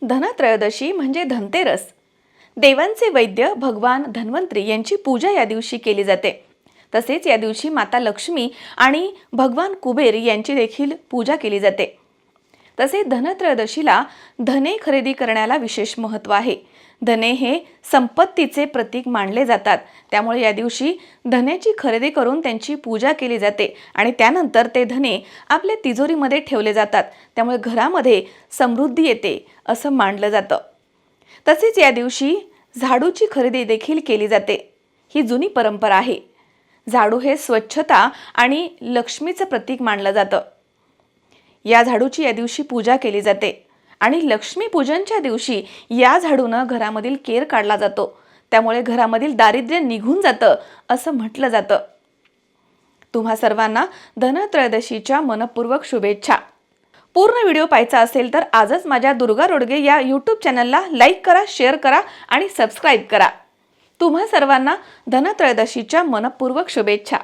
धनत्रयोदशी म्हणजे धनतेरस. देवांचे वैद्य भगवान धन्वंतरी यांची पूजा या दिवशी केली जाते. तसेच या दिवशी माता लक्ष्मी आणि भगवान कुबेर यांची देखील पूजा केली जाते. तसेच धनत्रयोदशीला धने खरेदी करण्याला विशेष महत्त्व आहे. धने हे संपत्तीचे प्रतीक मानले जातात. त्यामुळे या दिवशी धन्याची खरेदी करून त्यांची पूजा केली जाते आणि त्यानंतर ते धने आपल्या तिजोरीमध्ये ठेवले जातात. त्यामुळे घरामध्ये समृद्धी येते असं मानलं जातं. तसेच या दिवशी झाडूची खरेदी देखील केली जाते. ही जुनी परंपरा आहे. झाडू हे स्वच्छता आणि लक्ष्मीचं प्रतीक मानलं जातं. या झाडूची या दिवशी पूजा केली जाते आणि लक्ष्मी पूजनच्या दिवशी या झाडूनं घरामधील केर काढला जातो. त्यामुळे घरामधील दारिद्र्य निघून जातं असं म्हटलं जातं. तुम्हा सर्वांना धनत्रयोदशीच्या मनपूर्वक शुभेच्छा. पूर्ण व्हिडिओ पाहायचा असेल तर आजच माझ्या दुर्गा रोडगे या यूट्यूब चॅनलला लाईक करा, शेअर करा आणि सबस्क्राईब करा. तुम्हा सर्वांना धनत्रयोदशीच्या मनपूर्वक शुभेच्छा.